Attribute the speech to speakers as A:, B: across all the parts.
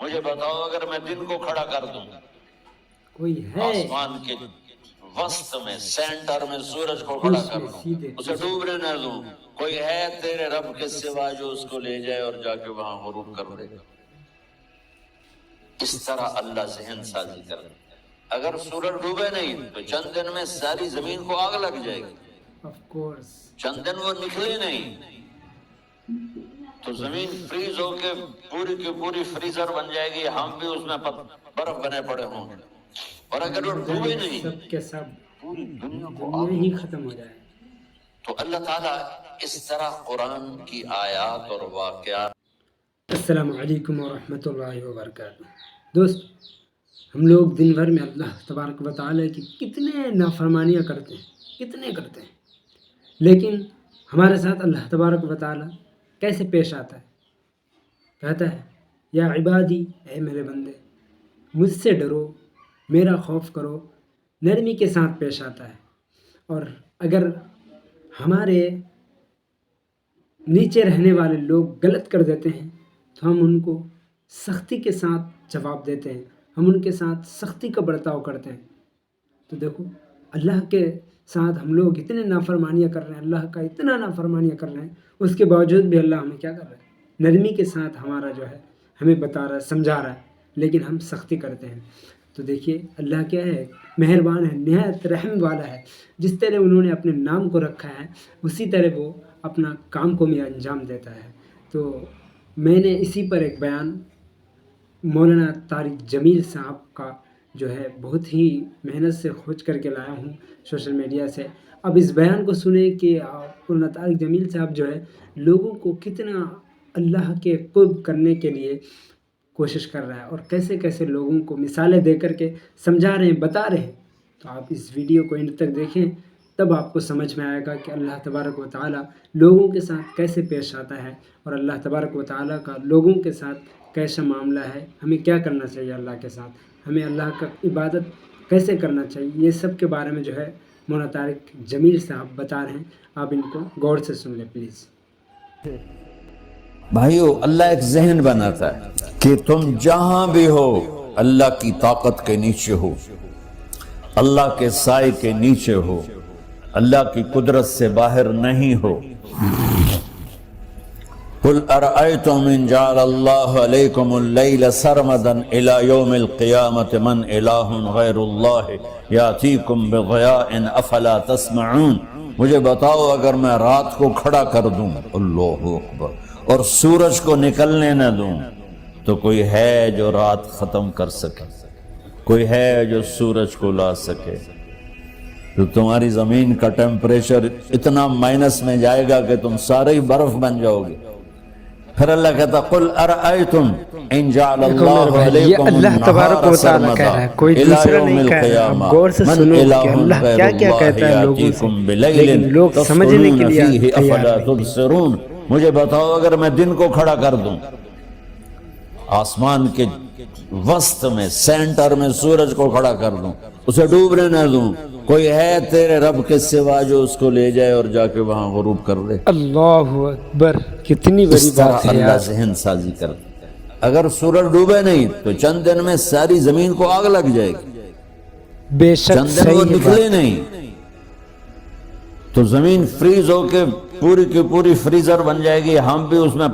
A: مجھے بتاؤ اگر میں دن کو کھڑا کر دوں
B: کوئی ہے
A: آسمان کے وسط میں سینٹر میں سورج کو کھڑا کر دوں، اسے ڈوبنے نہ دوں، کوئی ہے تیرے رب کے سوا جو اس کو لے جائے اور جا کے وہاں غروب کر دے گا؟ اس طرح اللہ ذہن سازی کر دے. اگر سورج ڈوبے نہیں تو چند دن میں ساری زمین کو آگ لگ جائے گی.
B: آف کورس
A: چند دن وہ نکلے نہیں تو زمین فریز ہو کے پوری کی پوری فریزر بن جائے گی، ہم بھی اس میں برف بنے پڑے ہوں گے. اور اگر وہ ڈوبے نہیں
B: سب کے سب
A: پوری دنیا کو
B: دنیا ہی ختم ہو جائے.
A: تو اللہ تعالیٰ اس طرح قرآن کی آیات اور واقعات.
B: السلام علیکم ورحمۃ اللہ وبرکاتہ. دوست، ہم لوگ دن بھر میں اللہ تبارک و تعالیٰ کی کتنے نافرمانیاں کرتے ہیں، لیکن ہمارے ساتھ اللہ تبارک و تعالیٰ کیسے پیش آتا ہے؟ کہتا ہے یا عبادی، اے میرے بندے، مجھ سے ڈرو، میرا خوف کرو. نرمی کے ساتھ پیش آتا ہے. اور اگر ہمارے نیچے رہنے والے لوگ غلط کر دیتے ہیں تو ہم ان کو سختی کے ساتھ جواب دیتے ہیں، ہم ان کے ساتھ سختی کا برتاؤ کرتے ہیں. تو دیکھو، اللہ کے ساتھ ہم لوگ اتنے نافرمانیاں کر رہے ہیں، اللہ کا اتنا نافرمانیاں کر رہے ہیں، اس کے باوجود بھی اللہ ہمیں کیا کر رہا ہے؟ نرمی کے ساتھ ہمارا جو ہے ہمیں بتا رہا ہے، سمجھا رہا ہے، لیکن ہم سختی کرتے ہیں. تو دیکھیے اللہ کیا ہے، مہربان ہے، نہایت رحم والا ہے. جس طرح انہوں نے اپنے نام کو رکھا ہے اسی طرح وہ اپنا کام کو بھی انجام دیتا ہے. تو میں نے اسی پر ایک بیان مولانا طارق جمیل صاحب کا جو ہے بہت ہی محنت سے کھوج کر کے لایا ہوں سوشل میڈیا سے. اب اس بیان کو سنیں کہ مولانا طارق جمیل صاحب جو ہے لوگوں کو کتنا اللہ کے قرب کرنے کے لیے کوشش کر رہا ہے اور کیسے کیسے لوگوں کو مثالیں دے کر کے سمجھا رہے ہیں، بتا رہے ہیں. تو آپ اس ویڈیو کو اینڈ تک دیکھیں، تب آپ کو سمجھ میں آئے گا کہ اللہ تبارک و تعالیٰ لوگوں کے ساتھ کیسے پیش آتا ہے اور اللہ تبارک و تعالیٰ کا لوگوں کے ساتھ کیسا معاملہ ہے، ہمیں کیا کرنا چاہیے اللہ کے ساتھ، ہمیں اللہ کا عبادت کیسے کرنا چاہیے. یہ سب کے بارے میں جو ہے مولانا طارق جمیل صاحب بتا رہے ہیں. آپ ان کو غور سے سن لیں پلیز.
A: بھائیو، اللہ ایک ذہن بناتا ہے کہ تم جہاں بھی ہو اللہ کی طاقت کے نیچے ہو، اللہ کے سائے کے نیچے ہو، اللہ کی قدرت سے باہر نہیں ہو. قل ارأيتم ان جعل الله عليكم الليل سرمدا الى يوم القيامة من اله غير الله ياتيكم بضياء افلا تسمعون. مجھے بتاؤ اگر میں رات کو کھڑا کر دوں، اللہ اکبر، اور سورج کو نکلنے نہ دوں، تو کوئی ہے جو رات ختم کر سکے، کوئی ہے جو سورج کو لا سکے. تو تمہاری زمین کا ٹیمپریچر اتنا مائنس میں جائے گا کہ تم سارے ہی برف بن جاؤ گے. پھر اللہ کہتا قل ارأیتم ان جعل اللہ علیکم
B: اللہ تبارک و تعالیٰ کہہ رہا ہے، کوئی دوسرا نہیں کہہ رہا. اب غور سے سنو کہ اللہ کیا کیا کہتا ہے لوگوں سے، لیکن لوگ سمجھنے کے لیے تیار نہیں.
A: مجھے بتاؤ اگر میں دن کو کھڑا کر دوں، آسمان کے وسط میں سینٹر میں سورج کو کھڑا کر دوں، اسے ڈوبنے نہ دوں، کوئی ہے تیرے رب کے سوا جو اس کو لے جائے اور جا کے وہاں غروب کر دے.
B: اللہ اکبر، کتنی بڑی
A: اس طرح
B: بات ہے
A: اللہ
B: یار.
A: ذہن سازی کر دے. اگر سورج ڈوبے نہیں تو چند دن میں ساری زمین کو آگ لگ جائے گی.
B: بے شک
A: چند دن وہ
B: صحیح
A: نکلے
B: بات.
A: نہیں تو زمین فریز ہو کے پوری کی پوری فریزر بن جائے گی، ہم بھی اس میں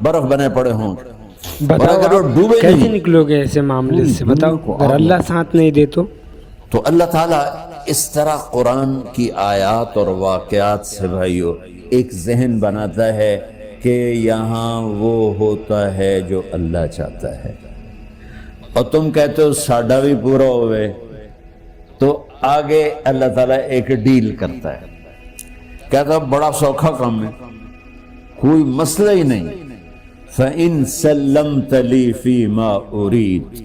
A: برف بنے پڑے ہوں. اور
B: بتاؤ
A: اگر وہ
B: آپ
A: ڈوبے
B: کیسے
A: نہیں
B: نکلو گے ایسے معاملے سے؟ بتاؤ، اگر اللہ ساتھ نہیں دے
A: تو اللہ تعالیٰ اس طرح قرآن کی آیات اور واقعات سے بھائیو ایک ذہن بناتا ہے کہ یہاں وہ ہوتا ہے جو اللہ چاہتا ہے. اور تم کہتے ہو ساڈا بھی پورا ہوئے، تو آگے اللہ تعالیٰ ایک ڈیل کرتا ہے، کہتا بڑا سوکھا کام ہے، کوئی مسئلہ ہی نہیں. فَإِن سَلَّمْتَ لِي فِي مَا أُرِيدُ،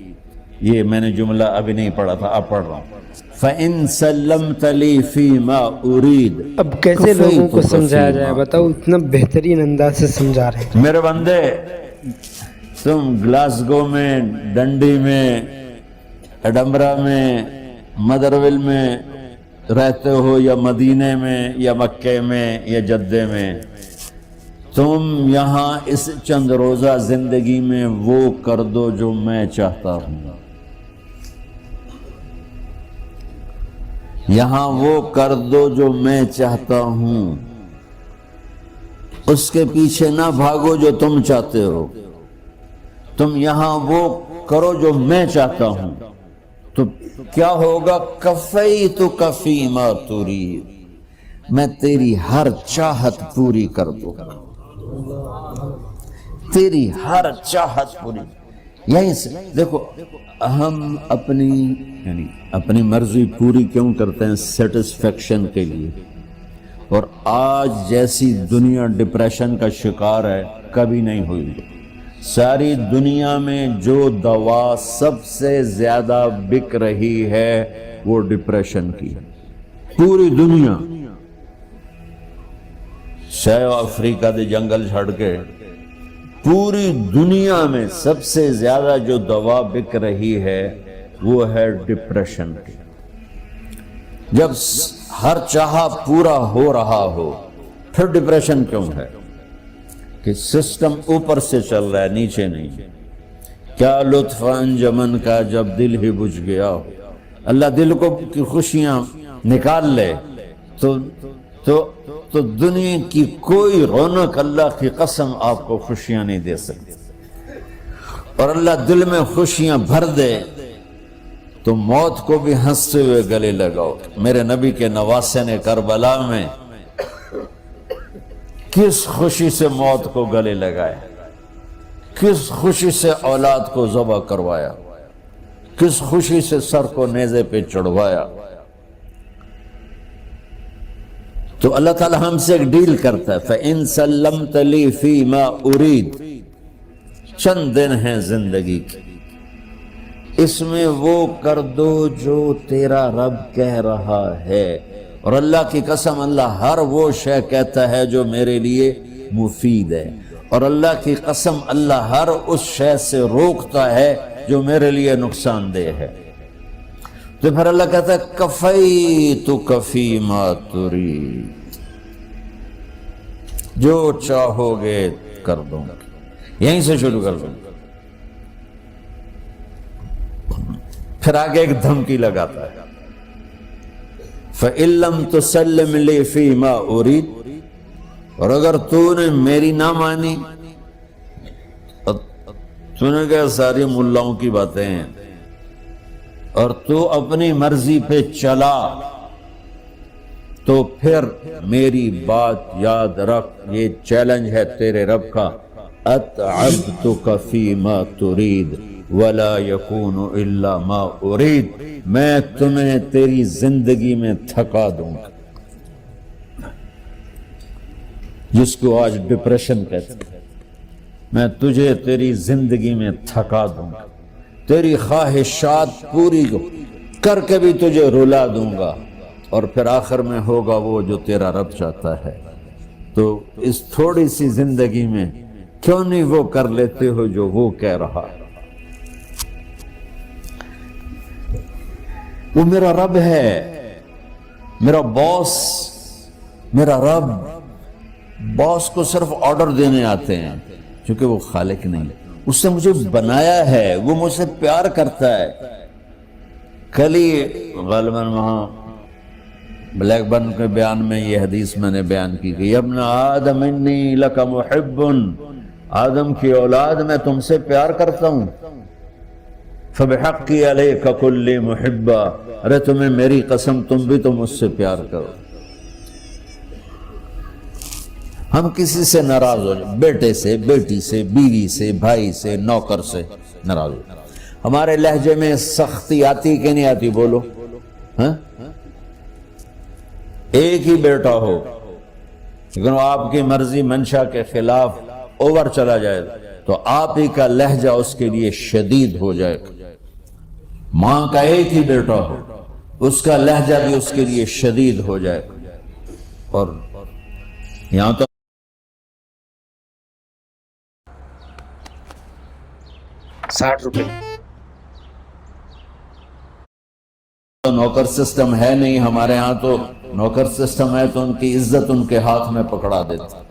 A: یہ میں نے جملہ ابھی نہیں پڑھا تھا، اب پڑھ رہا ہوں. فَإِن سَلَّمْتَ لِي فِي مَا أُرِيدُ.
B: اب کیسے لوگوں کو سمجھایا جائے؟ بتاؤ، اتنا بہترین انداز سے سمجھا رہے ہیں.
A: میرے بندے، تم گلاسگو میں، ڈنڈی میں، ایڈمبرا میں، مدرول میں رہتے ہو، یا مدینے میں، یا مکے میں، یا جدے میں، تم یہاں اس چند روزہ زندگی میں وہ کر دو جو میں چاہتا ہوں، یہاں وہ کر دو جو میں چاہتا ہوں، اس کے پیچھے نہ بھاگو جو تم چاہتے ہو، تم یہاں وہ کرو جو میں چاہتا ہوں، تو کیا ہوگا؟ کفیتک فیما ترید، میں تیری ہر چاہت پوری کر دوں گا، تیری ہر چاہت پوری۔ یہیں سے دیکھو ہم اپنی مرضی پوری کیوں کرتے ہیں؟ سیٹسفیکشن کے لیے۔ اور آج جیسی دنیا ڈپریشن کا شکار ہے کبھی نہیں ہوئی۔ ساری دنیا میں جو دوا سب سے زیادہ بک رہی ہے وہ ڈپریشن کی، پوری دنیا، شاید افریقہ دے جنگل چھڑ کے پوری دنیا میں سب سے زیادہ جو دوا بک رہی ہے وہ ہے ڈپریشن کی۔ جب ہر چاہا پورا ہو رہا ہو پھر ڈپریشن کیوں ہے؟ کہ سسٹم اوپر سے چل رہا ہے، نیچے نہیں۔ کیا لطف انجمن کا جب دل ہی بجھ گیا ہو، اللہ دل کو کی خوشیاں نکال لے تو دنیا کی کوئی رونق اللہ کی قسم آپ کو خوشیاں نہیں دے سکتی۔ اور اللہ دل میں خوشیاں بھر دے تو موت کو بھی ہنستے ہوئے گلے لگاؤ۔ میرے نبی کے نواسے نے کربلا میں کس خوشی سے موت کو گلے لگایا، کس خوشی سے اولاد کو ذبح کروایا، کس خوشی سے سر کو نیزے پہ چڑھوایا۔ تو اللہ تعالی ہم سے ایک ڈیل کرتا ہے، فَإِن سَلَّمْتَ لِي فِي مَا أُرِيد، چند دن ہیں زندگی کی، اس میں وہ کر دو جو تیرا رب کہہ رہا ہے۔ اور اللہ کی قسم اللہ ہر وہ شے کہتا ہے جو میرے لیے مفید ہے، اور اللہ کی قسم اللہ ہر اس شے سے روکتا ہے جو میرے لیے نقصان دہ ہے۔ تو پھر اللہ کہتا ہے کفیتک فیما ترید، جو چاہو گے کر دوں گا۔ یہیں سے شروع کر دوں گا، پھر آگے ایک دھمکی لگاتا ہے، فَإِن لَّمْ تُسَلِّمْ لِي فِي مَا أُرِيدُ، اور اگر تو نے میری نہ مانی، تو نے کہا ساری ملاؤں کی باتیں ہیں، اور تو اپنی مرضی پہ چلا، تو پھر میری بات یاد رکھ، یہ چیلنج ہے تیرے رب کا، أَتْعَبْتُكَ فِي مَا تُرِيدُ وَلَا يَكُونُ إِلَّا مَا أُرِيدُ، میں تمہیں تیری زندگی میں تھکا دوں گا، جس کو آج ڈپریشن کہتے ہیں، میں تجھے تیری زندگی میں تھکا دوں گا، تیری خواہشات پوری کر کے بھی تجھے رلا دوں گا، اور پھر آخر میں ہوگا وہ جو تیرا رب چاہتا ہے۔ تو اس تھوڑی سی زندگی میں کیوں نہیں وہ کر لیتے ہو جو وہ کہہ رہا ہے؟ وہ میرا رب ہے، میرا باس، میرا رب۔ باس کو صرف آرڈر دینے آتے ہیں، کیونکہ وہ خالق نہیں، اس نے مجھے بنایا ہے، وہ مجھ سے پیار کرتا ہے۔ کل ہی غالباً وہاں بلیک برن کے بیان میں یہ حدیث میں نے بیان کی کہ ابن آدم انی لک محب، آدم کی اولاد میں تم سے پیار کرتا ہوں، فبحقی علیک کل محبا، ارے تمہیں میری قسم تم بھی تو مجھ سے پیار کرو۔ ہم کسی سے ناراض ہو جائیں، بیٹے سے، بیٹی سے، بیوی سے، بھائی سے، نوکر سے ناراض ہو، ہمارے لہجے میں سختی آتی کہ نہیں آتی؟ بولو ہاں؟ ایک ہی بیٹا ہو لیکن وہ آپ کی مرضی منشا کے خلاف اوور چلا جائے تو آپ ہی کا لہجہ اس کے لیے شدید ہو جائے گا۔ ماں کا ایک ہی بیٹا ہو، اس کا لہجہ بھی اس کے لیے شدید ہو جائے گا۔ اور یہاں تو ₹60 نوکر سسٹم ہے نہیں ہمارے ہاں، تو نوکر سسٹم ہے تو ان کی عزت ان کے ہاتھ میں پکڑا دیتا۔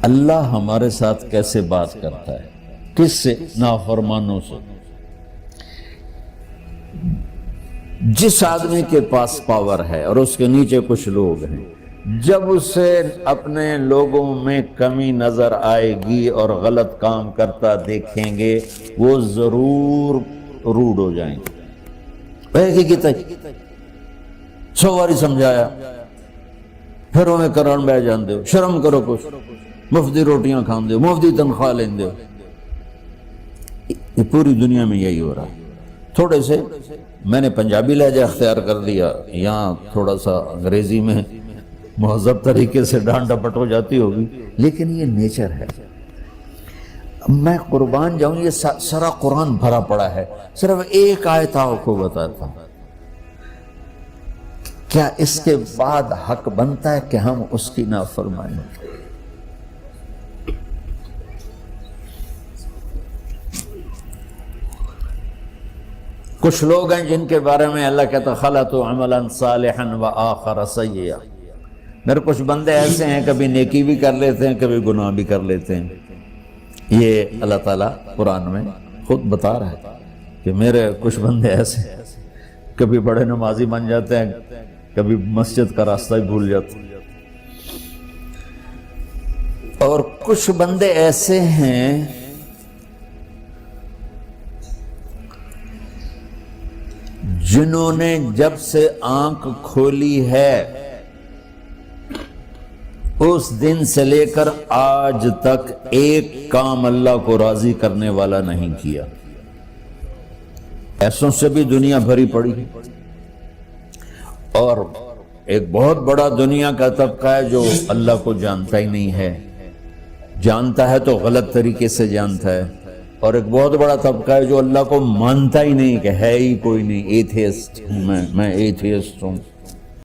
A: اللہ ہمارے ساتھ کیسے بات کرتا ہے؟ کس سے؟ نافرمانوں سے۔ جس آدمی کے پاس پاور ہے اور اس کے نیچے کچھ لوگ ہیں، جب اسے اپنے لوگوں میں کمی نظر آئے گی اور غلط کام کرتا دیکھیں گے، وہ ضرور روڈ ہو جائیں گے۔ کہتا 100 باری سمجھایا، پھر ہمیں کرن بہ جان دو، شرم کرو، کچھ مفتی روٹیاں کھان دو، مفتی تنخواہ لین دو۔ یہ پوری دنیا میں یہی ہو رہا ہے۔ تھوڑے سے میں نے پنجابی لہجہ اختیار کر لیا، یہاں تھوڑا سا انگریزی میں مہذب طریقے سے ڈانٹ ڈپٹ ہو جاتی ہوگی، لیکن یہ نیچر ہے۔ میں قربان جاؤں، یہ سارا قرآن بھرا پڑا ہے، صرف ایک آیت آپ کو بتاتا ہوں۔ کیا اس کے بعد حق بنتا ہے کہ ہم اس کی نافرمانی؟ کچھ لوگ ہیں جن کے بارے میں اللہ کہتا خلطوا عملا صالحا وآخر سیئا۔ میرے کچھ بندے ایسے ہیں، کبھی نیکی بھی کر لیتے ہیں، کبھی گناہ بھی کر لیتے ہیں۔ یہ اللہ تعالیٰ قرآن میں خود بتا رہا ہے کہ میرے کچھ بندے ایسے ہیں، کبھی بڑے نمازی بن جاتے ہیں، کبھی مسجد کا راستہ ہی بھول جاتے ہیں، اور کچھ بندے ایسے ہیں جنہوں نے جب سے آنکھ کھولی ہے اس دن سے لے کر آج تک ایک کام اللہ کو راضی کرنے والا نہیں کیا۔ ایسوں سے بھی دنیا بھری پڑی ہے، اور ایک بہت بڑا دنیا کا طبقہ ہے جو اللہ کو جانتا ہی نہیں ہے، جانتا ہے تو غلط طریقے سے جانتا ہے، اور ایک بہت بڑا طبقہ ہے جو اللہ کو مانتا ہی نہیں، کہ ہے ہی کوئی نہیں، ایتھیسٹ ہوں میں ایتھیسٹ ہوں۔